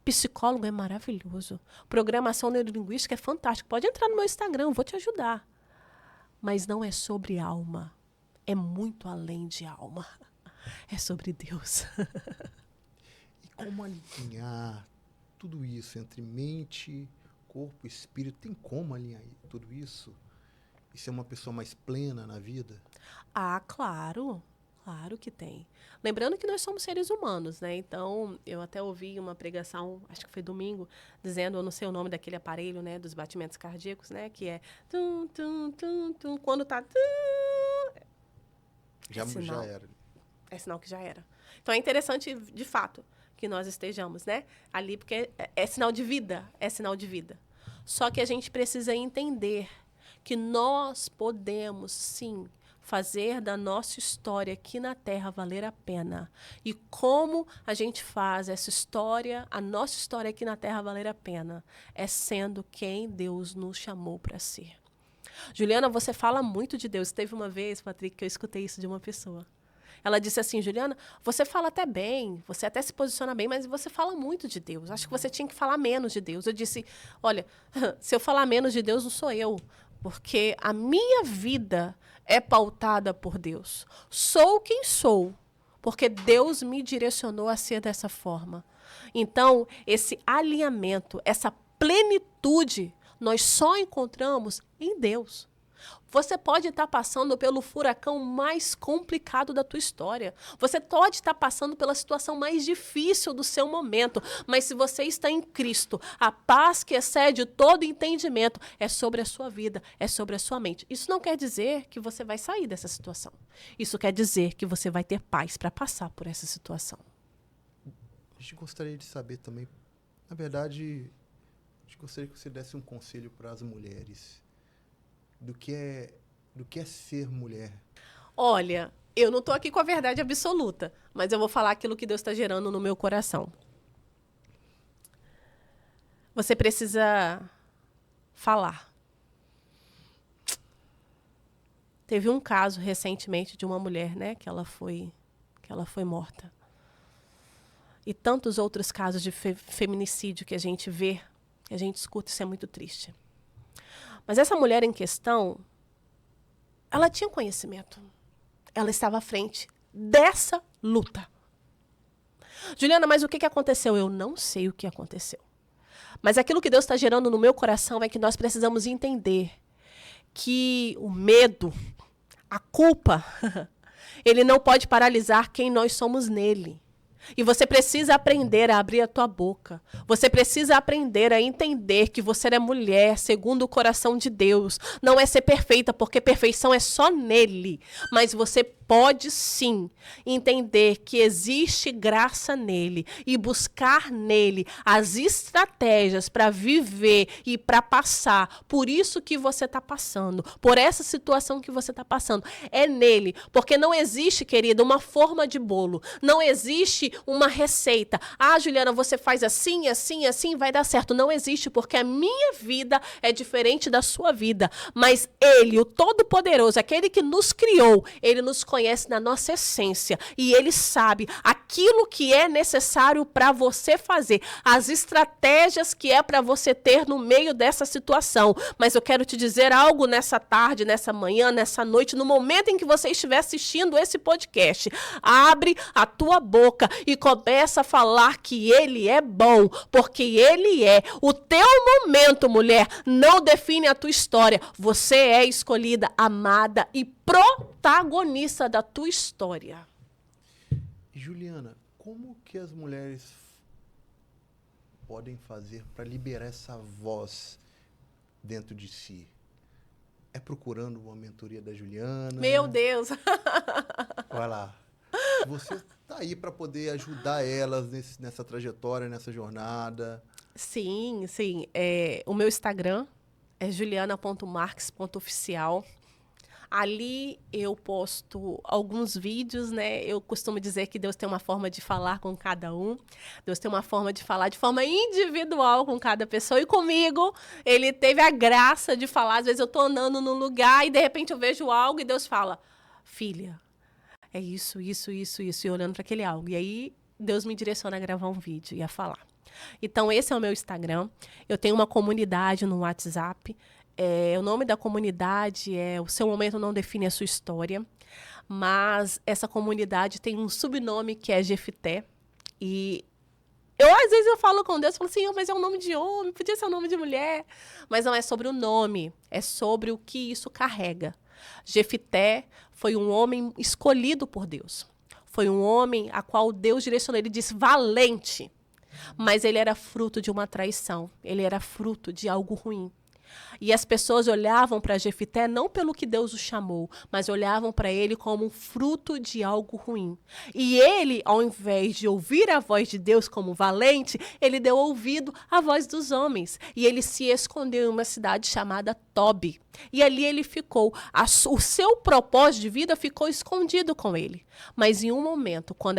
Psicólogo é maravilhoso. Programação neurolinguística é fantástico. Pode entrar no meu Instagram, eu vou te ajudar. Mas não é sobre alma. É muito além de alma. É sobre Deus. E como alinhar tudo isso entre mente, corpo e espírito? Tem como alinhar tudo isso? E ser uma pessoa mais plena na vida? Ah, claro. Claro que tem. Lembrando que nós somos seres humanos, né? Então, eu até ouvi uma pregação, acho que foi domingo, dizendo, eu não sei o nome daquele aparelho, né? Dos batimentos cardíacos, né? Que é tum, tum, tum, tum. Quando tá Já era. É sinal que já era. Então, é interessante, de fato, que nós estejamos, né? Ali, porque é sinal de vida. É sinal de vida. Só que a gente precisa entender que nós podemos, sim, fazer da nossa história aqui na Terra valer a pena. E como a gente faz essa história, a nossa história aqui na Terra valer a pena? É sendo quem Deus nos chamou para ser. Juliana, você fala muito de Deus. Teve uma vez, Patrick, que eu escutei isso de uma pessoa. Ela disse assim, Juliana, você fala até bem, você até se posiciona bem, mas você fala muito de Deus. Acho que você tinha que falar menos de Deus. Eu disse, olha, se eu falar menos de Deus, não sou eu. Porque a minha vida é pautada por Deus. Sou quem sou, porque Deus me direcionou a ser dessa forma. Então, esse alinhamento, essa plenitude, nós só encontramos em Deus. Você pode estar passando pelo furacão mais complicado da tua história. Você pode estar passando pela situação mais difícil do seu momento. Mas se você está em Cristo, a paz que excede todo entendimento é sobre a sua vida, é sobre a sua mente. Isso não quer dizer que você vai sair dessa situação. Isso quer dizer que você vai ter paz para passar por essa situação. A gente gostaria de saber também, na verdade, a gente gostaria que você desse um conselho para as mulheres. Do que é ser mulher? Olha, eu não estou aqui com a verdade absoluta, mas eu vou falar aquilo que Deus está gerando no meu coração. Você precisa falar. Teve um caso recentemente de uma mulher, né, que ela foi morta. E tantos outros casos de feminicídio que a gente vê, que a gente escuta, isso é muito triste. Mas essa mulher em questão, ela tinha conhecimento. Ela estava à frente dessa luta. Juliana, mas o que aconteceu? Eu não sei o que aconteceu. Mas aquilo que Deus está gerando no meu coração é que nós precisamos entender que o medo, a culpa, ele não pode paralisar quem nós somos nele. E você precisa aprender a abrir a tua boca. Você precisa aprender a entender que você é mulher segundo o coração de Deus. Não é ser perfeita, porque perfeição é só nele. Mas você pode sim entender que existe graça nele e buscar nele as estratégias para viver e para passar por isso que você está passando, por essa situação que você está passando. É nele, porque não existe, querida, uma forma de bolo, não existe uma receita. Ah, Juliana, você faz assim, assim, assim, vai dar certo. Não existe, porque a minha vida é diferente da sua vida, mas ele, o Todo-Poderoso, aquele que nos criou, ele nos conhece na nossa essência e ele sabe aquilo que é necessário para você fazer, as estratégias que é para você ter no meio dessa situação. Mas eu quero te dizer algo nessa tarde, nessa manhã, nessa noite, no momento em que você estiver assistindo esse podcast. Abre a tua boca e começa a falar que ele é bom, porque ele é. O teu momento, mulher, não define a tua história. Você é escolhida, amada e protagonista da tua história. Juliana, como que as mulheres podem fazer para liberar essa voz dentro de si? É procurando uma mentoria da Juliana? Meu Deus! Vai lá. Você está aí para poder ajudar elas nessa trajetória, nessa jornada. Sim, sim. O meu Instagram é juliana.marques.oficial. Ali eu posto alguns vídeos, né? Eu costumo dizer que Deus tem uma forma de falar com cada um. Deus tem uma forma de falar de forma individual com cada pessoa. E comigo, ele teve a graça de falar. Às vezes eu tô andando num lugar e de repente eu vejo algo e Deus fala: filha, é isso, isso, isso, isso. E olhando para aquele algo. E aí Deus me direciona a gravar um vídeo e a falar. Então, esse é o meu Instagram. Eu tenho uma comunidade no WhatsApp. O nome da comunidade é O Seu Momento Não Define a Sua História. Mas essa comunidade tem um subnome que é Jefité. E às vezes eu falo com Deus, falo assim, mas é um nome de homem, podia ser um nome de mulher. Mas não é sobre o nome, é sobre o que isso carrega. Jefité foi um homem escolhido por Deus. Foi um homem a qual Deus direcionou. Ele disse, valente. Mas ele era fruto de uma traição. Ele era fruto de algo ruim. E as pessoas olhavam para Jefité não pelo que Deus o chamou, mas olhavam para ele como um fruto de algo ruim. E ele, ao invés de ouvir a voz de Deus como valente, ele deu ouvido à voz dos homens. E ele se escondeu em uma cidade chamada Tobi. E ali ele ficou. O seu propósito de vida ficou escondido com ele. Mas em um momento, quando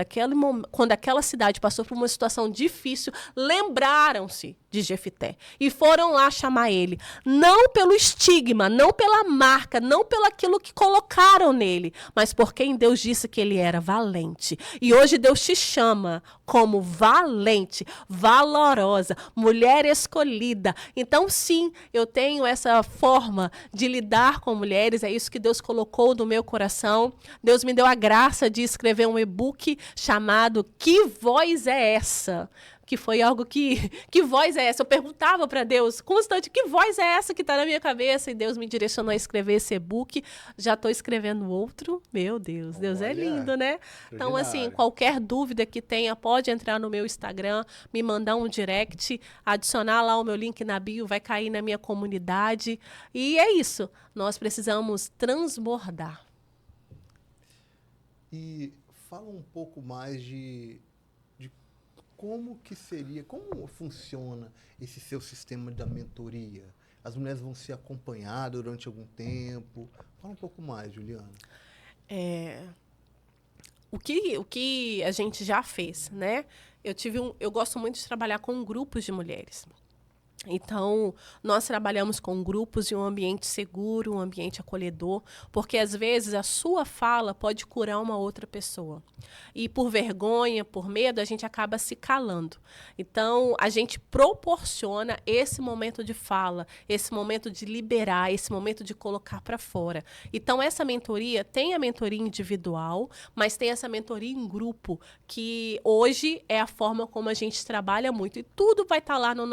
aquela cidade passou por uma situação difícil, lembraram-se de Jefité e foram lá chamar ele. Não pelo estigma, não pela marca, não pelo aquilo que colocaram nele, mas por quem Deus disse que ele era valente. E hoje Deus te chama como valente, valorosa, mulher escolhida. Então, sim, eu tenho essa forma de lidar com mulheres, é isso que Deus colocou no meu coração. Deus me deu a graça de escrever um e-book chamado Que Voz é Essa? Que foi algo que voz é essa? Eu perguntava para Deus constante, que voz é essa que está na minha cabeça? E Deus me direcionou a escrever esse e-book. Já estou escrevendo outro. Meu Deus, Deus é lindo, né? Então, assim, qualquer dúvida que tenha, pode entrar no meu Instagram, me mandar um direct, adicionar lá o meu link na bio, vai cair na minha comunidade. E é isso. Nós precisamos transbordar. E fala um pouco mais de como funciona esse seu sistema da mentoria? As mulheres vão ser acompanhadas durante algum tempo? Fala um pouco mais, Juliana. O que a gente já fez, né? Eu gosto muito de trabalhar com grupos de mulheres. Então, nós trabalhamos com grupos em um ambiente seguro, um ambiente acolhedor, porque às vezes a sua fala pode curar uma outra pessoa. E por vergonha, por medo, a gente acaba se calando. Então, a gente proporciona esse momento de fala, esse momento de liberar, esse momento de colocar para fora. Então, essa mentoria tem a mentoria individual, mas tem essa mentoria em grupo, que hoje é a forma como a gente trabalha muito. E tudo vai estar lá no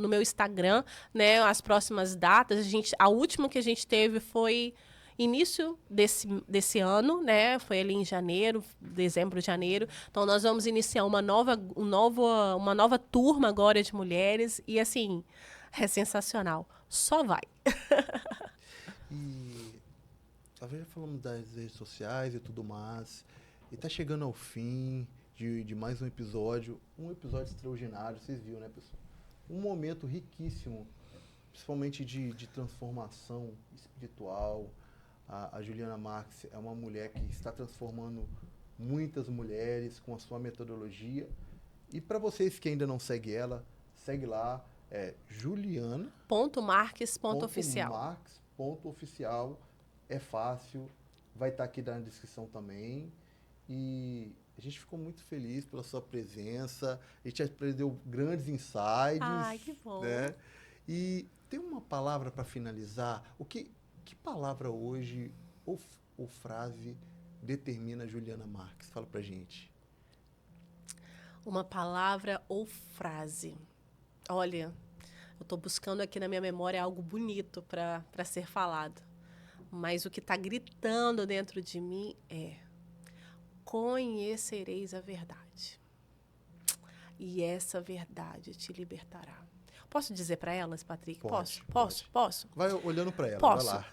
meu Instagram, né? As próximas datas. A última que a gente teve foi início desse ano, né? Foi ali em janeiro, dezembro, janeiro. Então, nós vamos iniciar uma nova turma agora de mulheres. E, assim, é sensacional. Só vai. E talvez falamos das redes sociais e tudo mais. E tá chegando ao fim de mais um episódio extraordinário. Vocês viram, né, pessoal? Um momento riquíssimo, principalmente de transformação espiritual. A Juliana Marques é uma mulher que está transformando muitas mulheres com a sua metodologia. E para vocês que ainda não seguem ela, segue lá, Juliana.marques.oficial. É fácil, vai estar aqui na descrição também. E a gente ficou muito feliz pela sua presença. A gente aprendeu grandes insights. Ai, que bom. Né? E tem uma palavra para finalizar. Que palavra hoje ou frase determina a Juliana Marques? Fala pra gente. Uma palavra ou frase. Olha, eu estou buscando aqui na minha memória algo bonito para ser falado. Mas o que está gritando dentro de mim é: conhecereis a verdade. E essa verdade te libertará. Posso dizer para elas, Patrick? Posso? Vai olhando para ela, Posso. Vai lá.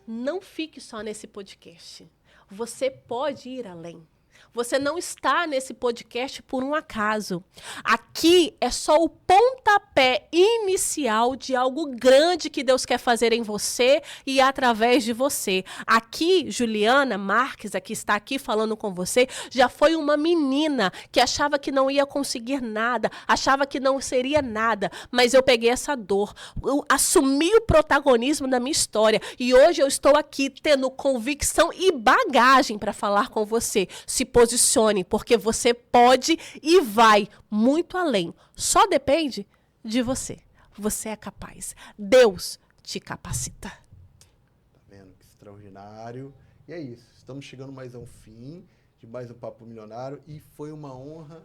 Não fique só nesse podcast. Você pode ir além. Você não está nesse podcast por um acaso. Aqui é só o pontapé pontapé inicial de algo grande que Deus quer fazer em você e através de você. Aqui, Juliana Marques, que está aqui falando com você, já foi uma menina que achava que não ia conseguir nada, achava que não seria nada, mas eu peguei essa dor, eu assumi o protagonismo da minha história e hoje eu estou aqui tendo convicção e bagagem para falar com você. Se posicione, porque você pode e vai muito além. Só depende de você. Você é capaz. Deus te capacita. Tá vendo? Que extraordinário. E é isso. Estamos chegando mais a um fim de mais um Papo Milionário e foi uma honra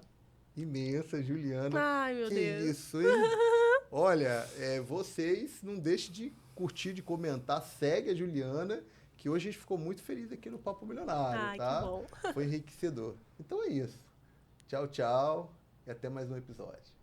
imensa, Juliana. Ai, meu que Deus. Isso, hein? Olha, vocês não deixem de curtir, de comentar, segue a Juliana, que hoje a gente ficou muito feliz aqui no Papo Milionário, Ai, tá? que bom. Foi enriquecedor. Então é isso. Tchau, tchau e até mais um episódio.